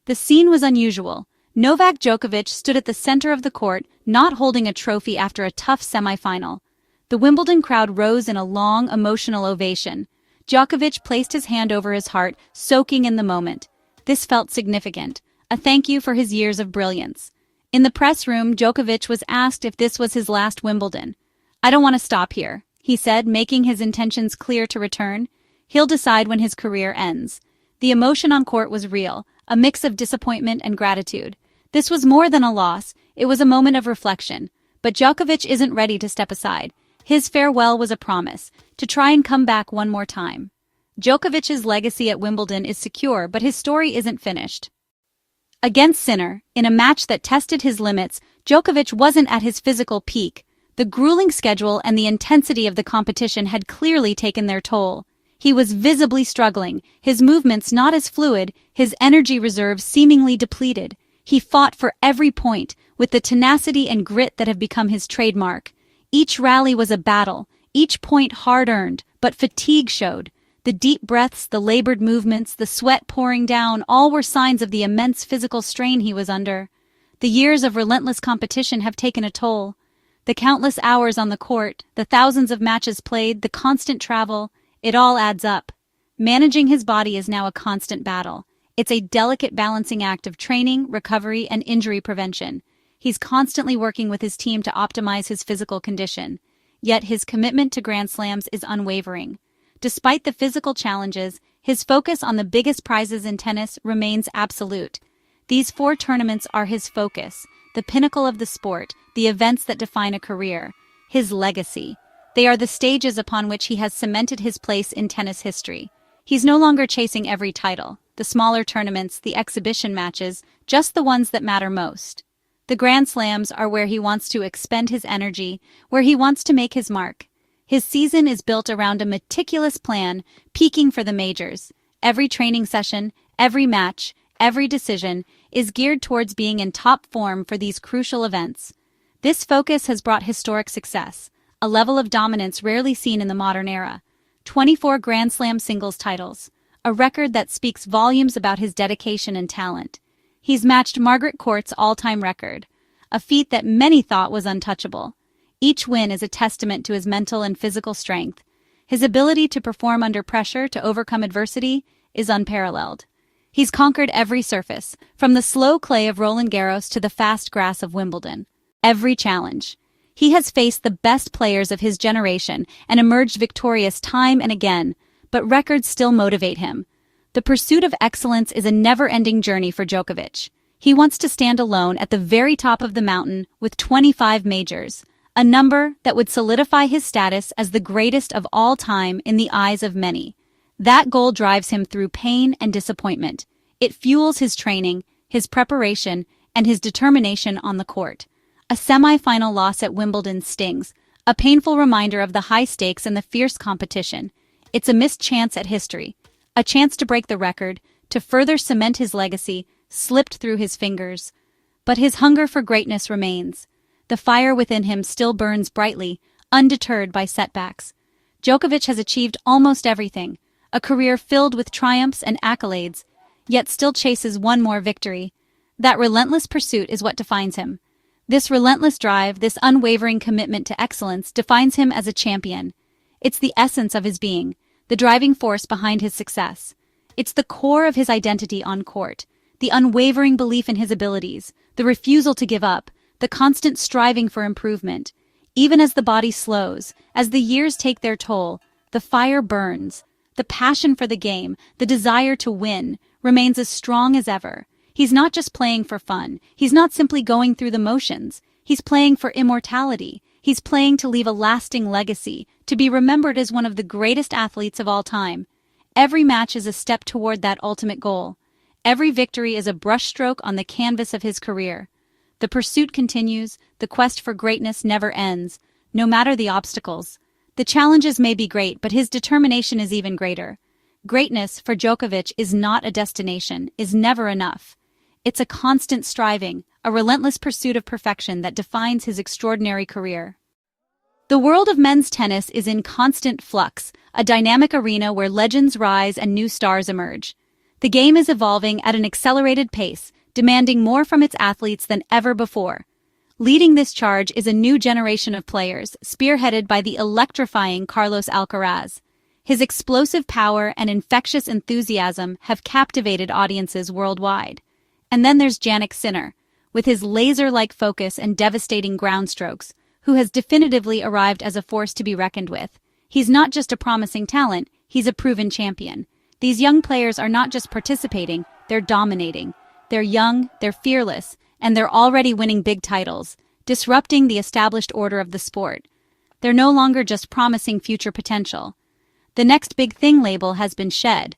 The scene was unusual. Novak Djokovic stood at the center of the court, not holding a trophy after a tough semifinal. The Wimbledon crowd rose in a long, emotional ovation. Djokovic placed his hand over his heart, soaking in the moment. This felt significant, a thank you for his years of brilliance. In the press room, Djokovic was asked if this was his last Wimbledon. "I don't want to stop here," he said, making his intentions clear to return. He'll decide when his career ends. The emotion on court was real, a mix of disappointment and gratitude. This was more than a loss, it was a moment of reflection. But Djokovic isn't ready to step aside. His farewell was a promise, to try and come back one more time. Djokovic's legacy at Wimbledon is secure, but his story isn't finished. Against Sinner, in a match that tested his limits, Djokovic wasn't at his physical peak. The grueling schedule and the intensity of the competition had clearly taken their toll. He was visibly struggling, his movements not as fluid, his energy reserves seemingly depleted. He fought for every point, with the tenacity and grit that have become his trademark. Each rally was a battle, each point hard-earned, but fatigue showed. The deep breaths, the labored movements, the sweat pouring down, all were signs of the immense physical strain he was under. The years of relentless competition have taken a toll. The countless hours on the court, the thousands of matches played, the constant travel, it all adds up. Managing his body is now a constant battle. It's a delicate balancing act of training, recovery, and injury prevention. He's constantly working with his team to optimize his physical condition. Yet his commitment to Grand Slams is unwavering. Despite the physical challenges, his focus on the biggest prizes in tennis remains absolute. These 4 tournaments are his focus, the pinnacle of the sport, the events that define a career, his legacy. They are the stages upon which he has cemented his place in tennis history. He's no longer chasing every title, the smaller tournaments, the exhibition matches, just the ones that matter most. The Grand Slams are where he wants to expend his energy, where he wants to make his mark. His season is built around a meticulous plan, peaking for the majors. Every training session, every match, every decision is geared towards being in top form for these crucial events. This focus has brought historic success, a level of dominance rarely seen in the modern era. 24 Grand Slam singles titles, a record that speaks volumes about his dedication and talent. He's matched Margaret Court's all-time record, a feat that many thought was untouchable. Each win is a testament to his mental and physical strength. His ability to perform under pressure to overcome adversity is unparalleled. He's conquered every surface, from the slow clay of Roland Garros to the fast grass of Wimbledon. Every challenge. He has faced the best players of his generation and emerged victorious time and again, but records still motivate him. The pursuit of excellence is a never-ending journey for Djokovic. He wants to stand alone at the very top of the mountain with 25 majors, a number that would solidify his status as the greatest of all time in the eyes of many. That goal drives him through pain and disappointment. It fuels his training, his preparation, and his determination on the court. A semi-final loss at Wimbledon stings, a painful reminder of the high stakes and the fierce competition. It's a missed chance at history, a chance to break the record, to further cement his legacy, slipped through his fingers. But his hunger for greatness remains. The fire within him still burns brightly, undeterred by setbacks. Djokovic has achieved almost everything, a career filled with triumphs and accolades, yet still chases one more victory. That relentless pursuit is what defines him. This relentless drive, this unwavering commitment to excellence defines him as a champion. It's the essence of his being, the driving force behind his success. It's the core of his identity on court, the unwavering belief in his abilities, the refusal to give up, the constant striving for improvement. Even as the body slows, as the years take their toll, the fire burns. The passion for the game, the desire to win, remains as strong as ever. He's not just playing for fun. He's not simply going through the motions. He's playing for immortality. He's playing to leave a lasting legacy, to be remembered as one of the greatest athletes of all time. Every match is a step toward that ultimate goal. Every victory is a brushstroke on the canvas of his career. The pursuit continues, the quest for greatness never ends, no matter the obstacles. The challenges may be great, but his determination is even greater. Greatness, for Djokovic, is not a destination, is never enough. It's a constant striving, a relentless pursuit of perfection that defines his extraordinary career. The world of men's tennis is in constant flux, a dynamic arena where legends rise and new stars emerge. The game is evolving at an accelerated pace, demanding more from its athletes than ever before. Leading this charge is a new generation of players, spearheaded by the electrifying Carlos Alcaraz. His explosive power and infectious enthusiasm have captivated audiences worldwide. And then there's Jannik Sinner, with his laser-like focus and devastating ground strokes, who has definitively arrived as a force to be reckoned with. He's not just a promising talent, he's a proven champion. These young players are not just participating, they're dominating. They're young, they're fearless, and they're already winning big titles, disrupting the established order of the sport. They're no longer just promising future potential. The next big thing label has been shed.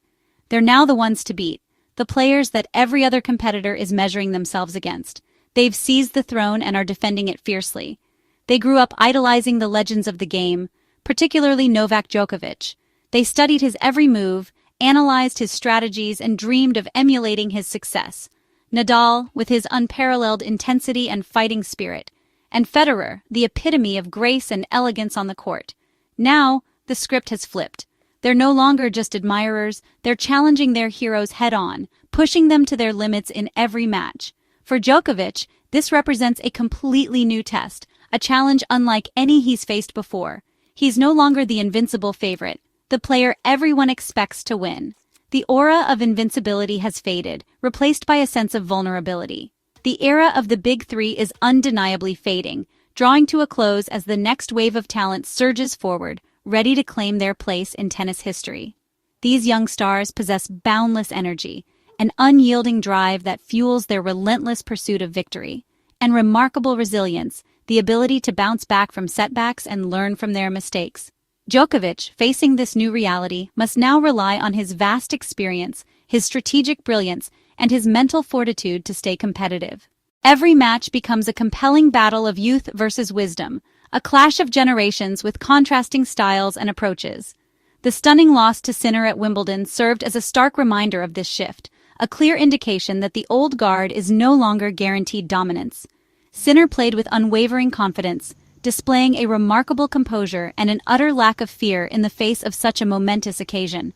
They're now the ones to beat, the players that every other competitor is measuring themselves against. They've seized the throne and are defending it fiercely. They grew up idolizing the legends of the game, particularly Novak Djokovic. They studied his every move, analyzed his strategies, and dreamed of emulating his success. Nadal, with his unparalleled intensity and fighting spirit, and Federer, the epitome of grace and elegance on the court. Now, the script has flipped. They're no longer just admirers, they're challenging their heroes head-on, pushing them to their limits in every match. For Djokovic, this represents a completely new test, a challenge unlike any he's faced before. He's no longer the invincible favorite, the player everyone expects to win. The aura of invincibility has faded, replaced by a sense of vulnerability. The era of the Big Three is undeniably fading, drawing to a close as the next wave of talent surges forward, ready to claim their place in tennis history. These young stars possess boundless energy, an unyielding drive that fuels their relentless pursuit of victory, and remarkable resilience, the ability to bounce back from setbacks and learn from their mistakes. Djokovic, facing this new reality, must now rely on his vast experience, his strategic brilliance, and his mental fortitude to stay competitive. Every match becomes a compelling battle of youth versus wisdom, a clash of generations with contrasting styles and approaches. The stunning loss to Sinner at Wimbledon served as a stark reminder of this shift, a clear indication that the old guard is no longer guaranteed dominance. Sinner played with unwavering confidence, displaying a remarkable composure and an utter lack of fear in the face of such a momentous occasion.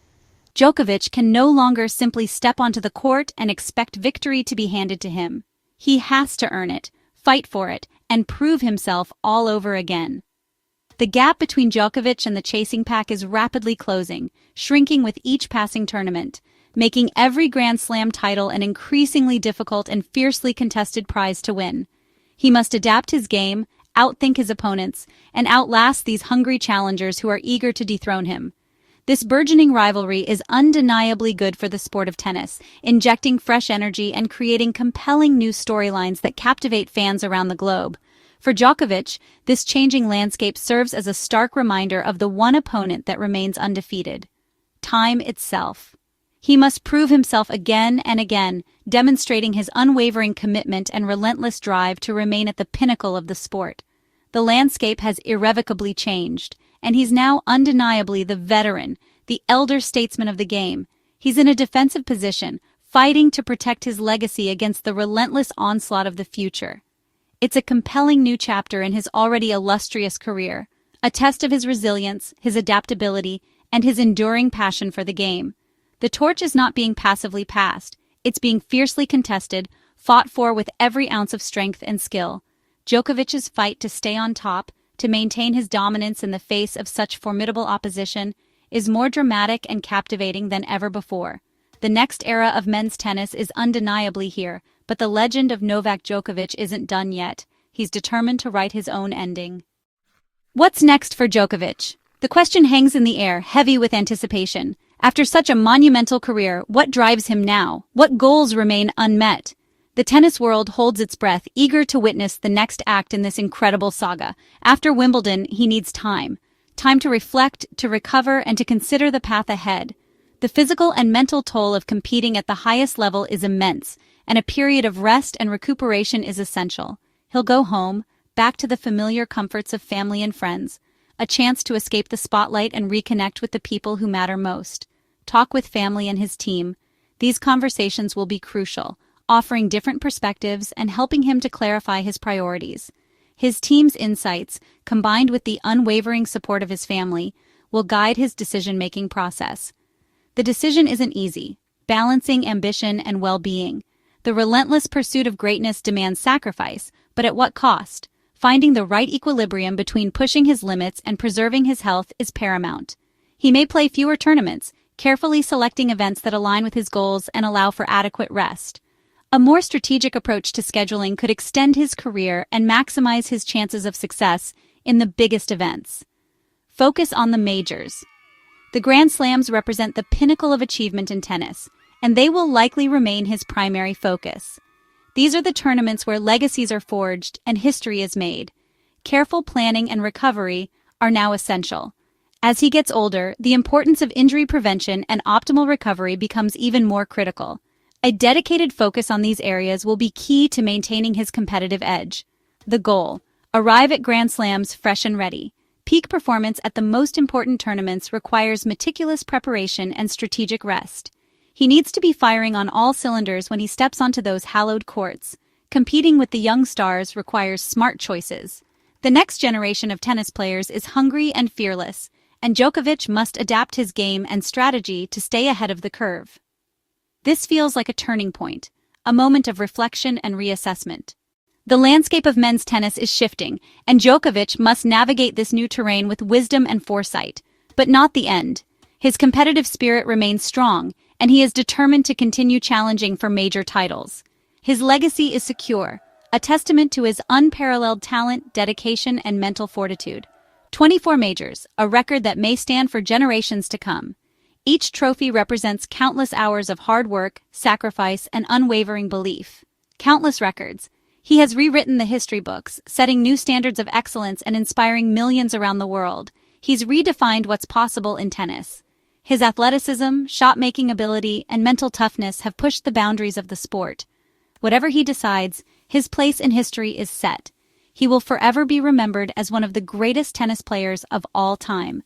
Djokovic can no longer simply step onto the court and expect victory to be handed to him. He has to earn it, fight for it, and prove himself all over again. The gap between Djokovic and the chasing pack is rapidly closing, shrinking with each passing tournament, making every Grand Slam title an increasingly difficult and fiercely contested prize to win. He must adapt his game, outthink his opponents, and outlast these hungry challengers who are eager to dethrone him. This burgeoning rivalry is undeniably good for the sport of tennis, injecting fresh energy and creating compelling new storylines that captivate fans around the globe. For Djokovic, this changing landscape serves as a stark reminder of the one opponent that remains undefeated: time itself. He must prove himself again and again, demonstrating his unwavering commitment and relentless drive to remain at the pinnacle of the sport. The landscape has irrevocably changed, and he's now undeniably the veteran, the elder statesman of the game. He's in a defensive position, fighting to protect his legacy against the relentless onslaught of the future. It's a compelling new chapter in his already illustrious career, a test of his resilience, his adaptability, and his enduring passion for the game. The torch is not being passively passed, it's being fiercely contested, fought for with every ounce of strength and skill. Djokovic's fight to stay on top, to maintain his dominance in the face of such formidable opposition, is more dramatic and captivating than ever before. The next era of men's tennis is undeniably here, but the legend of Novak Djokovic isn't done yet. He's determined to write his own ending. What's next for Djokovic? The question hangs in the air, heavy with anticipation. After such a monumental career, what drives him now? What goals remain unmet? The tennis world holds its breath, eager to witness the next act in this incredible saga. After Wimbledon, he needs time. Time to reflect, to recover, and to consider the path ahead. The physical and mental toll of competing at the highest level is immense, and a period of rest and recuperation is essential. He'll go home, back to the familiar comforts of family and friends, a chance to escape the spotlight and reconnect with the people who matter most. Talk with family and his team. These conversations will be crucial, offering different perspectives and helping him to clarify his priorities. His team's insights, combined with the unwavering support of his family, will guide his decision-making process. The decision isn't easy. balancing ambition and well-being. The relentless pursuit of greatness demands sacrifice, but at what cost? Finding the right equilibrium between pushing his limits and preserving his health is paramount. He may play fewer tournaments, carefully selecting events that align with his goals and allow for adequate rest. A more strategic approach to scheduling could extend his career and maximize his chances of success in the biggest events. Focus on the majors. The Grand Slams represent the pinnacle of achievement in tennis, and they will likely remain his primary focus. These are the tournaments where legacies are forged and history is made. Careful planning and recovery are now essential. As he gets older, the importance of injury prevention and optimal recovery becomes even more critical. A dedicated focus on these areas will be key to maintaining his competitive edge. The goal: arrive at Grand Slams fresh and ready. Peak performance at the most important tournaments requires meticulous preparation and strategic rest. He needs to be firing on all cylinders when he steps onto those hallowed courts. Competing with the young stars requires smart choices. The next generation of tennis players is hungry and fearless, and Djokovic must adapt his game and strategy to stay ahead of the curve. This feels like a turning point, a moment of reflection and reassessment. The landscape of men's tennis is shifting, and Djokovic must navigate this new terrain with wisdom and foresight. But not the end. His competitive spirit remains strong, and he is determined to continue challenging for major titles. His legacy is secure, a testament to his unparalleled talent, dedication, and mental fortitude. 24 majors, a record that may stand for generations to come. Each trophy represents countless hours of hard work, sacrifice, and unwavering belief. Countless records. He has rewritten the history books, setting new standards of excellence and inspiring millions around the world. He's redefined what's possible in tennis. His athleticism, shot-making ability, and mental toughness have pushed the boundaries of the sport. Whatever he decides, his place in history is set. He will forever be remembered as one of the greatest tennis players of all time.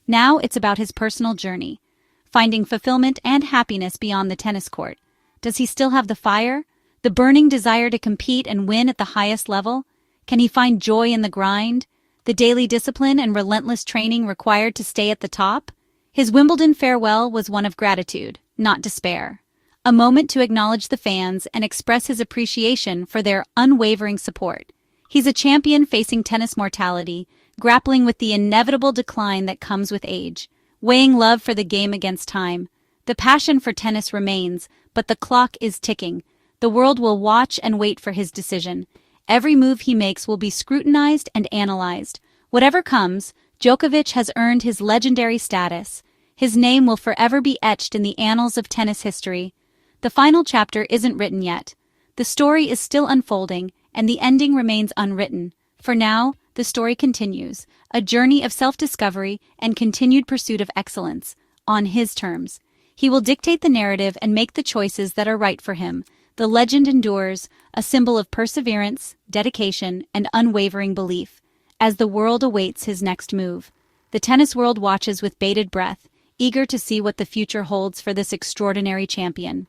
Now it's about his personal journey, finding fulfillment and happiness beyond the tennis court. Does he still have the fire? The burning desire to compete and win at the highest level? Can he find joy in the grind? The daily discipline and relentless training required to stay at the top? His Wimbledon farewell was one of gratitude, not despair. A moment to acknowledge the fans and express his appreciation for their unwavering support. He's a champion facing tennis mortality, grappling with the inevitable decline that comes with age, weighing love for the game against time. The passion for tennis remains, but the clock is ticking. The world will watch and wait for his decision. Every move he makes will be scrutinized and analyzed. Whatever comes, Djokovic has earned his legendary status. His name will forever be etched in the annals of tennis history. The final chapter isn't written yet. The story is still unfolding, and the ending remains unwritten. For now, the story continues, a journey of self-discovery and continued pursuit of excellence, on his terms. He will dictate the narrative and make the choices that are right for him. The legend endures, a symbol of perseverance, dedication, and unwavering belief, as the world awaits his next move. The tennis world watches with bated breath, eager to see what the future holds for this extraordinary champion.